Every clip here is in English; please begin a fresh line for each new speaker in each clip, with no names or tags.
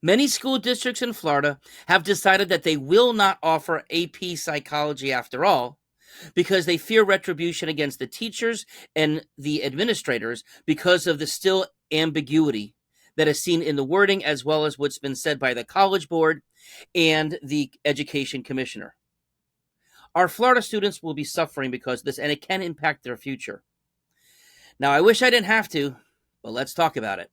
Many school districts in Florida have decided that they will not offer AP psychology after all because they fear retribution against the teachers and the administrators because of the still ambiguity that is seen in the wording, as well as what's been said by the College Board and the Education Commissioner. Our Florida students will be suffering because of this, and it can impact their future. Now, I wish I didn't have to, but let's talk about it.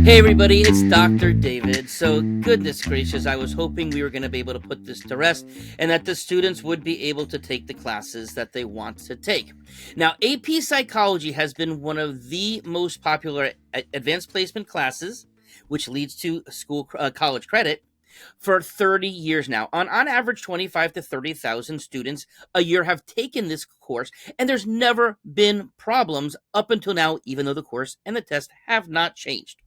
Hey everybody, it's Dr. David. So, goodness gracious, I was hoping we were going to be able to put this to rest and that the students would be able to take the classes that they want to take. Now, AP Psychology has been one of the most popular advanced placement classes, which leads to college credit, for 30 years now. On average, 25 to 30,000 students a year have taken this course, and there's never been problems up until now, even though the course and the test have not changed.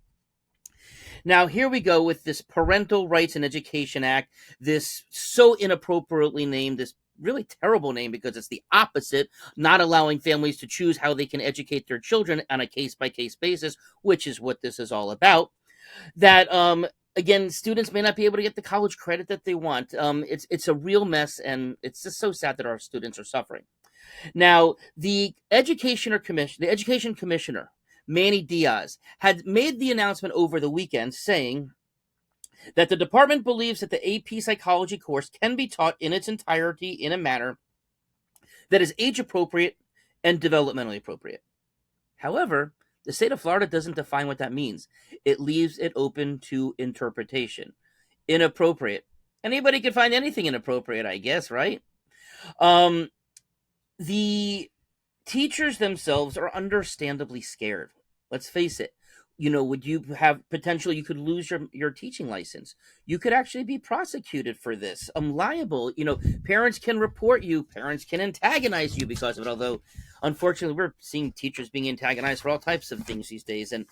Now, here we go with this Parental Rights and Education Act, this so inappropriately named, this really terrible name because it's the opposite, not allowing families to choose how they can educate their children on a case-by-case basis, which is what this is all about. That, again, students may not be able to get the college credit that they want. It's a real mess, and it's just so sad that our students are suffering. Now, the Education Commissioner, Manny Diaz, had made the announcement over the weekend saying that the department believes that the AP psychology course can be taught in its entirety in a manner that is age appropriate and developmentally appropriate. However, the state of Florida doesn't define what that means. It leaves it open to interpretation. Inappropriate. Anybody can find anything inappropriate, I guess, right? The teachers themselves are understandably scared. Let's face it. Would you have potential? You could lose your teaching license. You could actually be prosecuted for this. I'm liable. Parents can report you. Parents can antagonize you because of it. Although, unfortunately, we're seeing teachers being antagonized for all types of things these days. And,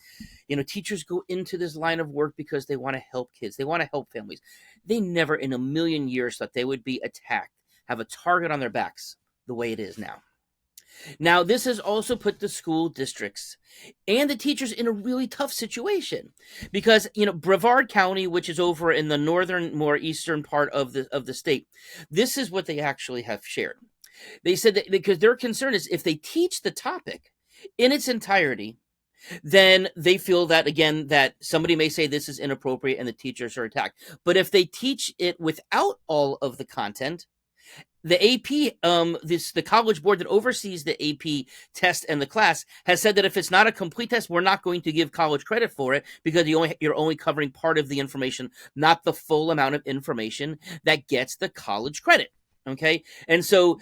teachers go into this line of work because they want to help kids. They want to help families. They never in a million years thought they would be attacked, have a target on their backs the way it is now. Now, this has also put the school districts and the teachers in a really tough situation because, Brevard County, which is over in the northern, more eastern part of the state, this is what they actually have shared. They said that because their concern is if they teach the topic in its entirety, then they feel that, again, that somebody may say this is inappropriate and the teachers are attacked. But if they teach it without all of the content, the AP, the College Board that oversees the AP test and the class, has said that if it's not a complete test, we're not going to give college credit for it because you're only covering part of the information, not the full amount of information that gets the college credit. Okay, and so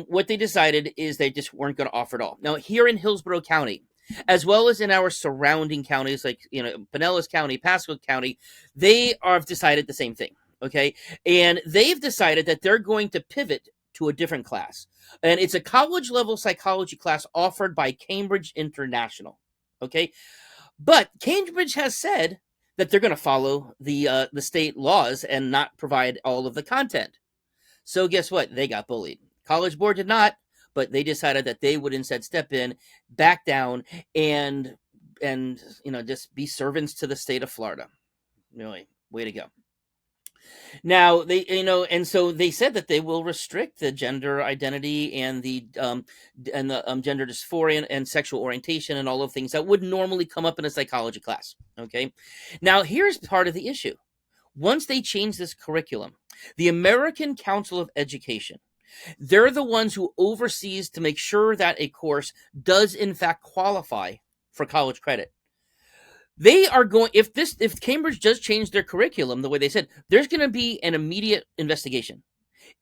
what they decided is they just weren't going to offer it all. Now, here in Hillsborough County, as well as in our surrounding counties like Pinellas County, Pasco County, they have decided the same thing. Okay. And they've decided that they're going to pivot to a different class. And it's a college level psychology class offered by Cambridge International. Okay. But Cambridge has said that they're going to follow the state laws and not provide all of the content. So guess what? They got bullied. College Board did not, but they decided that they would instead step in, back down, and just be servants to the state of Florida. Really, way to go. Now and so they said that they will restrict the gender identity and the gender dysphoria and sexual orientation and all of things that would normally come up in a psychology class. Okay, now here's part of the issue. Once they change this curriculum, the American Council of Education, they're the ones who oversees to make sure that a course does in fact qualify for college credit. They are going, if Cambridge does change their curriculum the way they said, there's going to be an immediate investigation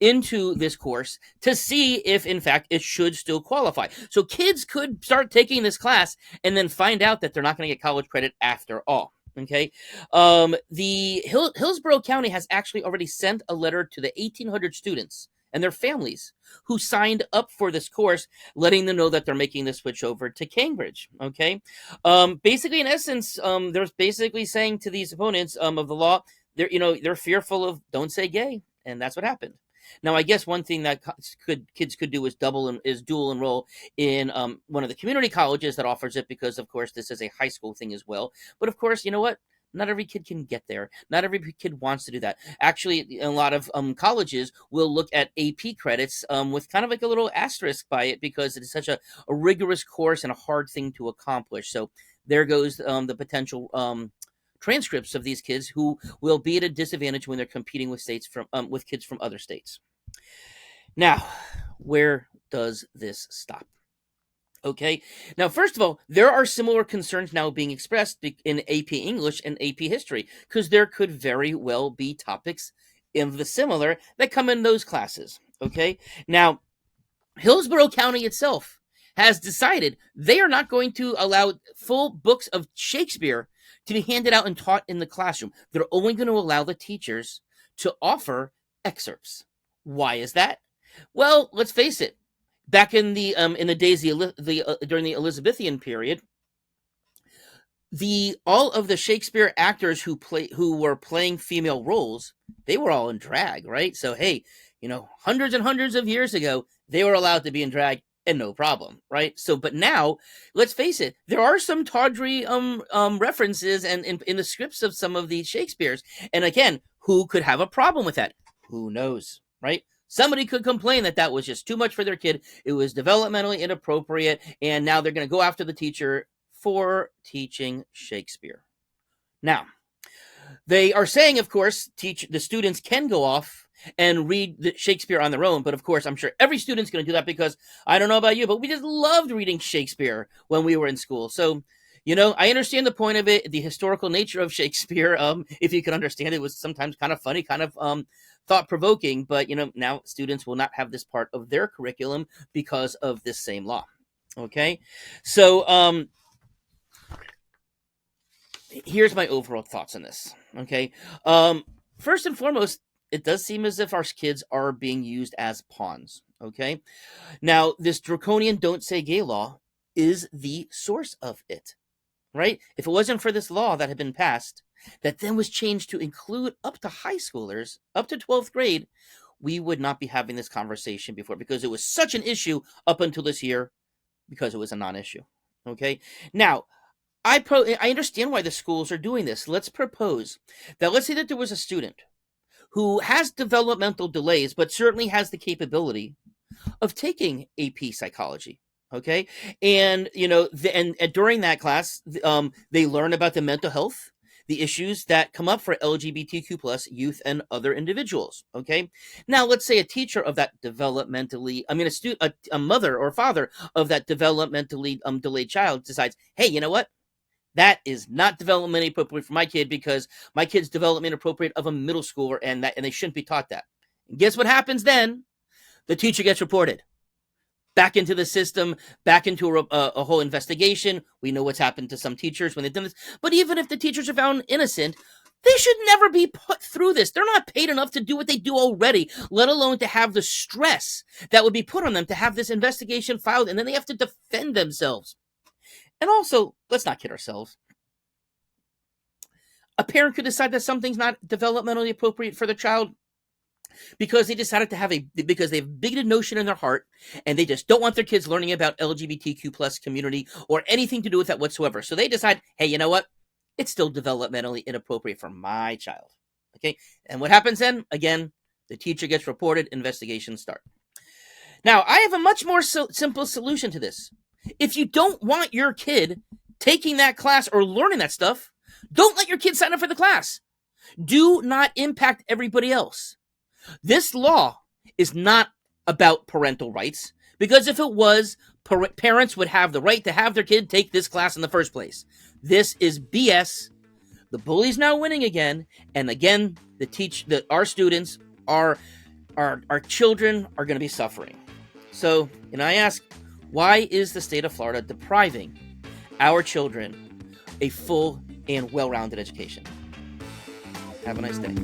into this course to see if in fact it should still qualify. So kids could start taking this class and then find out that they're not going to get college credit after all. Okay. The Hillsborough County has actually already sent a letter to the 1,800 students and their families who signed up for this course, letting them know that they're making the switch over to Cambridge. Okay. Basically, in essence, they're basically saying to these opponents of the law, they're fearful of don't say gay. And that's what happened. Now, I guess one thing that kids could do is dual enroll in one of the community colleges that offers it, because of course this is a high school thing as well. But of course, you know what? Not every kid can get there. Not every kid wants to do that. Actually, a lot of colleges will look at AP credits with kind of like a little asterisk by it, because it is such a rigorous course and a hard thing to accomplish. So there goes the potential transcripts of these kids who will be at a disadvantage when they're competing with with kids from other states. Now, where does this stop? Okay. Now, first of all, there are similar concerns now being expressed in AP English and AP History, because there could very well be topics in the similar that come in those classes. Okay. Now, Hillsborough County itself has decided they are not going to allow full books of Shakespeare to be handed out and taught in the classroom. They're only going to allow the teachers to offer excerpts. Why is that? Well, let's face it. Back in the days during the Elizabethan period, all of the Shakespeare actors who were playing female roles, they were all in drag, right? So hey, hundreds and hundreds of years ago, they were allowed to be in drag and no problem, right? So, but now, let's face it, there are some tawdry references and in the scripts of some of these Shakespeares, and again, who could have a problem with that? Who knows, right? Somebody could complain that was just too much for their kid. It was developmentally inappropriate, and now they're going to go after the teacher for teaching Shakespeare. Now, they are saying, of course, the students can go off and read the Shakespeare on their own, but of course, I'm sure every student's going to do that, because I don't know about you, but we just loved reading Shakespeare when we were in school. So, I understand the point of it, the historical nature of Shakespeare. If you can understand it was sometimes kind of funny, kind of thought-provoking, but now students will not have this part of their curriculum because of this same law. Okay, so here's my overall thoughts on this. Okay, first and foremost, it does seem as if our kids are being used as pawns. Okay, now this draconian "Don't Say Gay" law is the source of it, right? If it wasn't for this law that had been passed, that then was changed to include up to high schoolers, up to 12th grade, we would not be having this conversation before, because it was such an issue up until this year, because it was a non-issue. Okay, now I understand why the schools are doing this. Let's propose that, let's say that there was a student who has developmental delays, but certainly has the capability of taking AP psychology. Okay, and and during that class, they learn about the mental health, the issues that come up for LGBTQ plus youth and other individuals. Okay, now let's say a teacher of that a mother or father of that developmentally delayed child decides, hey, you know what? That is not developmentally appropriate for my kid, because my kid's development appropriate of a middle schooler, and they shouldn't be taught that. And guess what happens then? The teacher gets reported back into the system, back into a whole investigation. We know what's happened to some teachers when they've done this. But even if the teachers are found innocent, they should never be put through this. They're not paid enough to do what they do already, let alone to have the stress that would be put on them to have this investigation filed, and then they have to defend themselves. And also, let's not kid ourselves. A parent could decide that something's not developmentally appropriate for their child because they decided to because they have a bigoted notion in their heart, and they just don't want their kids learning about LGBTQ plus community or anything to do with that whatsoever. So they decide, hey, you know what? It's still developmentally inappropriate for my child. Okay. And what happens then? Again, the teacher gets reported, investigations start. Now, I have a much more simple solution to this. If you don't want your kid taking that class or learning that stuff, don't let your kid sign up for the class. Do not impact everybody else. This law is not about parental rights, because if it was, parents would have the right to have their kid take this class in the first place. This is BS. The bully's now winning again, and again, our students, our children are going to be suffering. So, I ask, why is the state of Florida depriving our children a full and well-rounded education? Have a nice day.